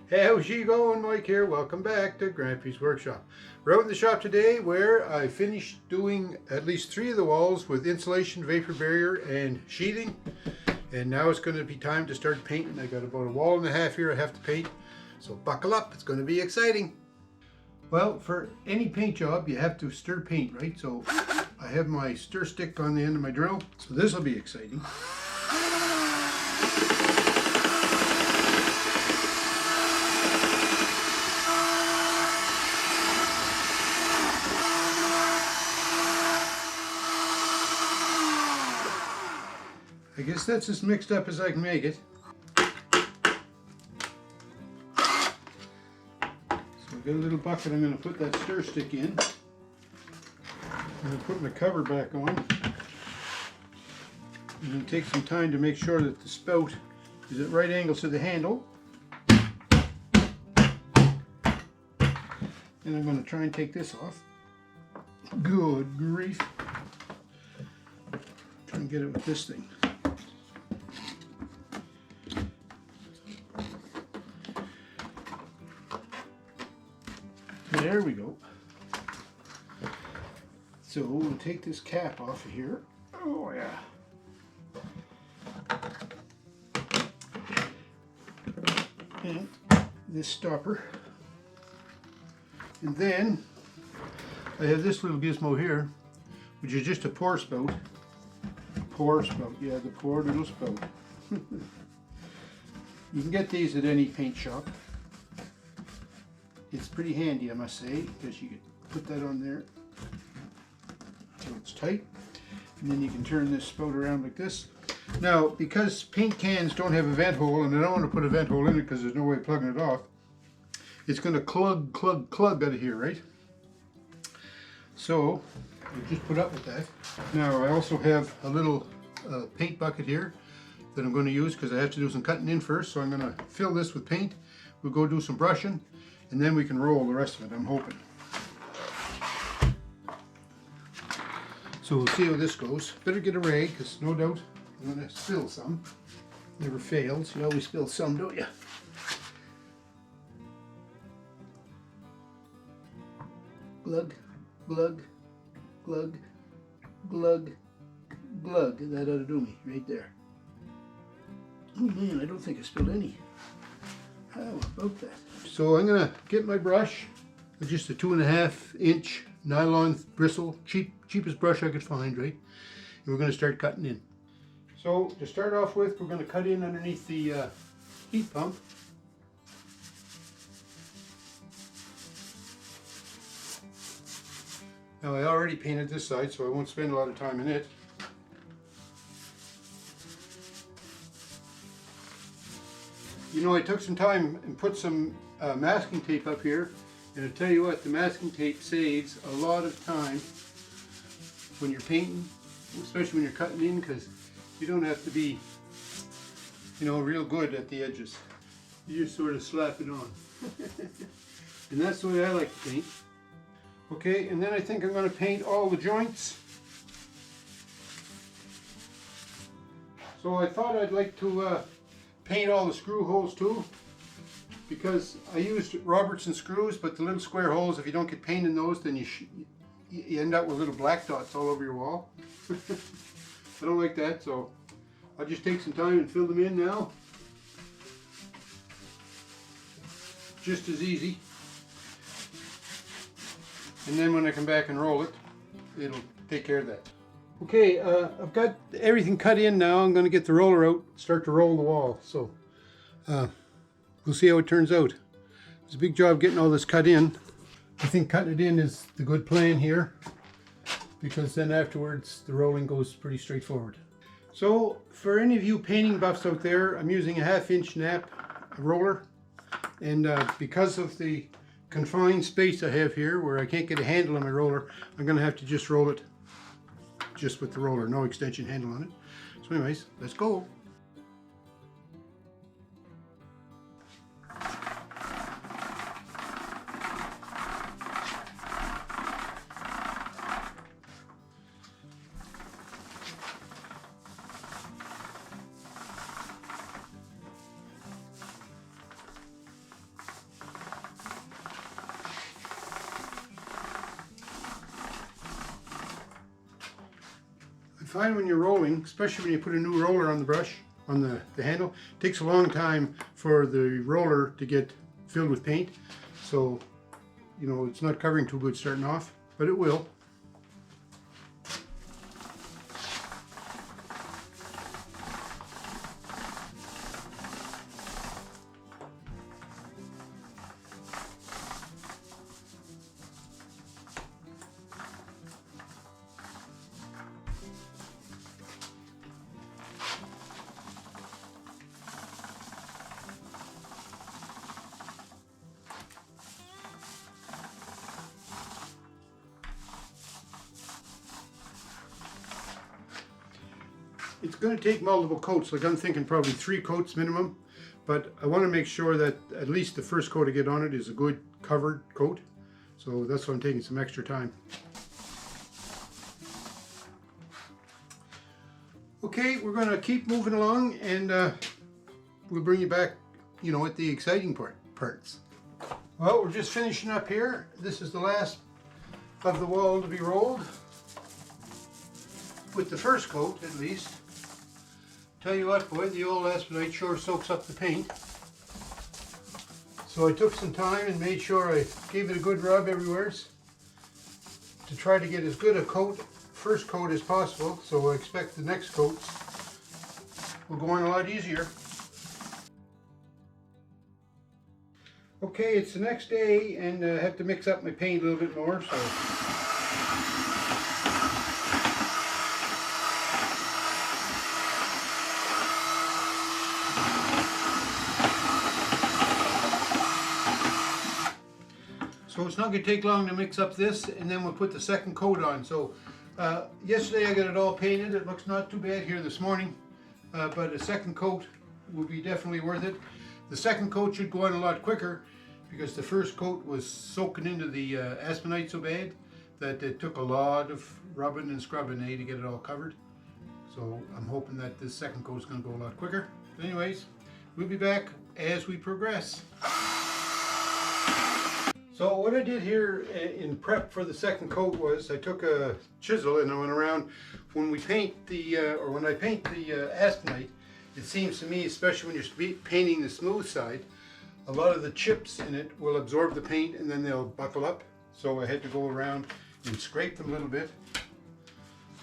How's she going? Mike here. Welcome back to Grampie's workshop. We're out in the shop today where I finished doing at least 3 of the walls with insulation, vapor barrier, and sheathing. And now it's going to be time to start painting. I got about a wall and a half here I have to paint. So buckle up, it's going to be exciting. Well, for any paint job you have to stir paint, right? So I have my stir stick on the end of my drill. So this will be exciting. I guess that's as mixed up as I can make it. So I've got a little bucket I'm going to put that stir stick in. I'm going to put my cover back on. I'm going to take some time to make sure that the spout is at right angles to the handle. And I'm going to try and take this off. Good grief. Try and get it with this thing. There we go. So we'll take this cap off of here. Oh yeah. And this stopper. And then I have this little gizmo here, which is just a pour spout. Pour spout, yeah, the poor little spout. You can get these at any paint shop. It's pretty handy, I must say, because you can put that on there so it's tight, and then you can turn this spout around like this. Now, because paint cans don't have a vent hole, and I don't want to put a vent hole in it because there's no way of plugging it off, it's going to clug out of here, right? So, you just put up with that. Now, I also have a little paint bucket here that I'm going to use because I have to do some cutting in first, so I'm going to fill this with paint. We'll go do some brushing, and then we can roll the rest of it, I'm hoping. So we'll see how this goes. Better get a rag, because no doubt I'm going to spill some. Never fails. You always spill some, don't you? Glug, glug, glug, glug, glug. That ought to do me, right there. Oh man, I don't think I spilled any. How about that? So I'm going to get my brush, just a 2.5 inch nylon bristle, cheapest brush I could find, right? And we're going to start cutting in. So to start off with, we're going to cut in underneath the heat pump. Now I already painted this side, so I won't spend a lot of time in it. You know, I took some time and put some masking tape up here, and I tell you what, the masking tape saves a lot of time when you're painting, especially when you're cutting in, because you don't have to be, you know, real good at the edges. You just sort of slap it on. And that's the way I like to paint. Okay, and then I think I'm going to paint all the joints. So I thought I'd like to paint all the screw holes too, because I used Robertson screws, but the little square holes, if you don't get paint in those, then you end up with little black dots all over your wall. I don't like that, so I'll just take some time and fill them in now. Just as easy. And then when I come back and roll it, it'll take care of that. Okay, I've got everything cut in now. I'm going to get the roller out, start to roll the wall. So we'll see how it turns out. It's a big job getting all this cut in. I think cutting it in is the good plan here, because then afterwards the rolling goes pretty straightforward. So for any of you painting buffs out there, I'm using a 1/2 inch nap roller, and because of the confined space I have here where I can't get a handle on my roller, I'm going to have to just roll it just with the roller, no extension handle on it. So anyways, let's go. find when you're rolling, especially when you put a new roller on the brush, on the handle, it takes a long time for the roller to get filled with paint. So, you know, it's not covering too good starting off, but it will. It's going to take multiple coats, like I'm thinking probably 3 coats minimum, but I want to make sure that at least the first coat I get on it is a good covered coat, so that's why I'm taking some extra time. Okay, we're going to keep moving along, and we'll bring you back, you know, at the exciting parts. Well, we're just finishing up here. This is the last of the wall to be rolled, with the first coat at least. Tell you what, boy, the old Aspenite sure soaks up the paint. So I took some time and made sure I gave it a good rub everywhere to try to get as good a coat, first coat as possible. So I expect the next coats will go on a lot easier. Okay, it's the next day, and I have to mix up my paint a little bit more. So it's not going to take long to mix up this, and then we'll put the second coat on. So yesterday I got it all painted. It looks not too bad here this morning, but a second coat will be definitely worth it. The second coat should go on a lot quicker because the first coat was soaking into the Aspenite so bad that it took a lot of rubbing and scrubbing to get it all covered. So I'm hoping that this second coat is going to go a lot quicker. But anyways, we'll be back as we progress. So what I did here in prep for the second coat was I took a chisel and I went around. When we paint when I paint the Aspenite, it seems to me, especially when you're painting the smooth side, a lot of the chips in it will absorb the paint and then they'll buckle up. So I had to go around and scrape them a little bit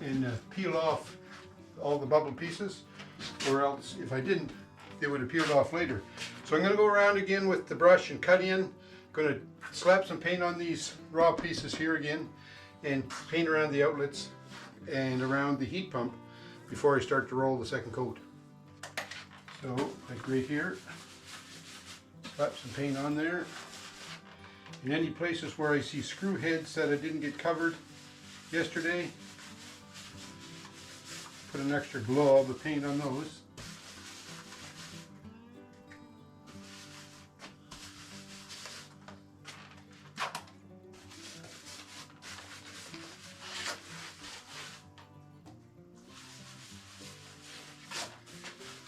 and peel off all the bubble pieces, or else if I didn't, they would have peeled off later. So I'm going to go around again with the brush and cut in. Going to slap some paint on these raw pieces here again and paint around the outlets and around the heat pump before I start to roll the second coat. So like right here, slap some paint on there. In any places where I see screw heads that I didn't get covered yesterday, put an extra glob of paint on those.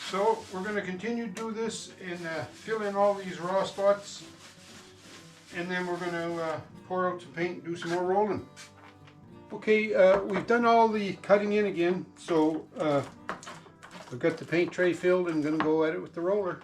So we're going to continue to do this and fill in all these raw spots, and then we're going to pour out some paint and do some more rolling. Okay, we've done all the cutting in again, so I've got the paint tray filled and I'm going to go at it with the roller.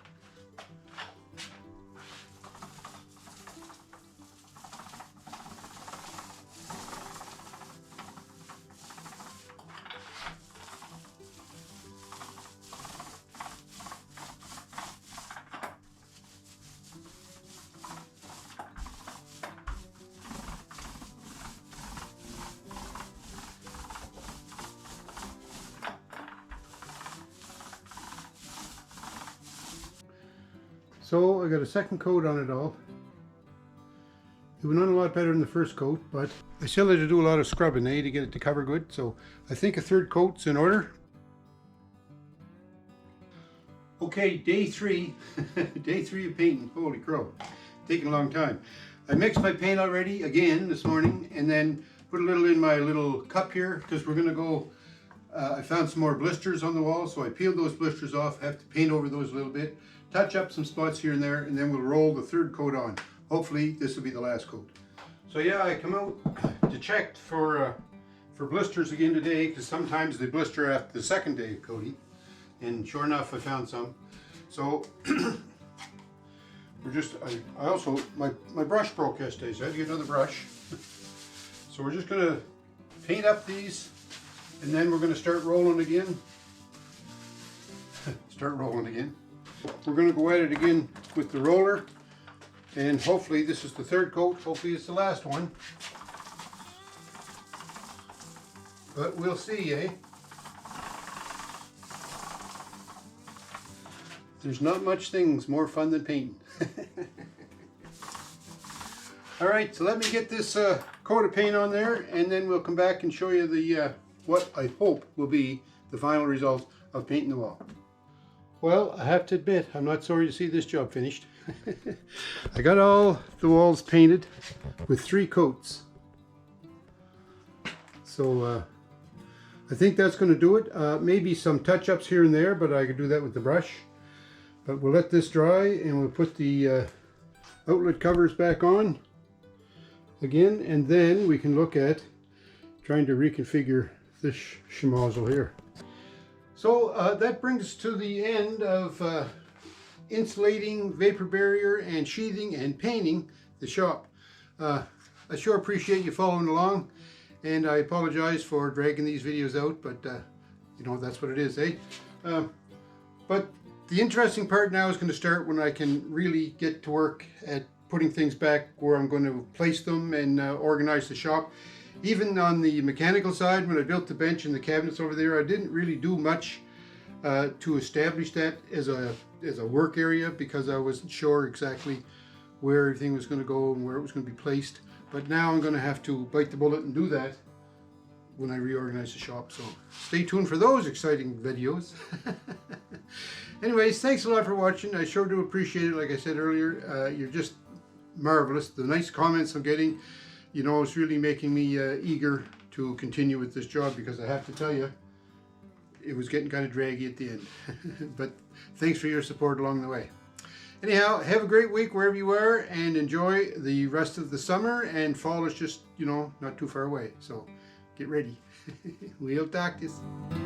So I got a second coat on it all. It went on a lot better than the first coat, but I still had to do a lot of scrubbing to get it to cover good. So I think a third coat's in order. Okay, day 3, day 3 of painting. Holy crow, taking a long time. I mixed my paint already again this morning, and then put a little in my little cup here because we're gonna go. I found some more blisters on the wall, so I peeled those blisters off. I have to paint over those a little bit, touch up some spots here and there, and then we'll roll the third coat on. Hopefully this will be the last coat. So yeah, I come out to check for for blisters again today, because sometimes they blister after the second day of coating, and sure enough I found some. So we're just, I also, my brush broke yesterday, so I had to get another brush. So we're just going to paint up these, and then we're going to start rolling again. Start rolling again. We're going to go at it again with the roller, and hopefully this is the third coat. Hopefully it's the last one. But we'll see, eh? There's not much things more fun than painting. Alright, so let me get this coat of paint on there, and then we'll come back and show you the what I hope will be the final result of painting the wall. Well, I have to admit, I'm not sorry to see this job finished. I got all the walls painted with 3 coats. So I think that's going to do it. Maybe some touch-ups here and there, but I could do that with the brush. But we'll let this dry, and we'll put the outlet covers back on again, and then we can look at trying to reconfigure this schmozzle here. So that brings us to the end of insulating, vapor barrier, and sheathing and painting the shop. I sure appreciate you following along, and I apologize for dragging these videos out, but you know, that's what it is, eh? But the interesting part now is going to start when I can really get to work at putting things back where I'm going to place them and organize the shop. Even on the mechanical side, when I built the bench and the cabinets over there, I didn't really do much to establish that as a work area, because I wasn't sure exactly where everything was going to go and where it was going to be placed. But now I'm going to have to bite the bullet and do that when I reorganize the shop. So stay tuned for those exciting videos. Anyways, thanks a lot for watching. I sure do appreciate it. Like I said earlier, you're just marvelous. The nice comments I'm getting, you know, it's really making me eager to continue with this job, because I have to tell you, it was getting kind of draggy at the end. But thanks for your support along the way. Anyhow, have a great week wherever you are, and enjoy the rest of the summer, and fall is just, you know, not too far away. So get ready. We'll talk to you.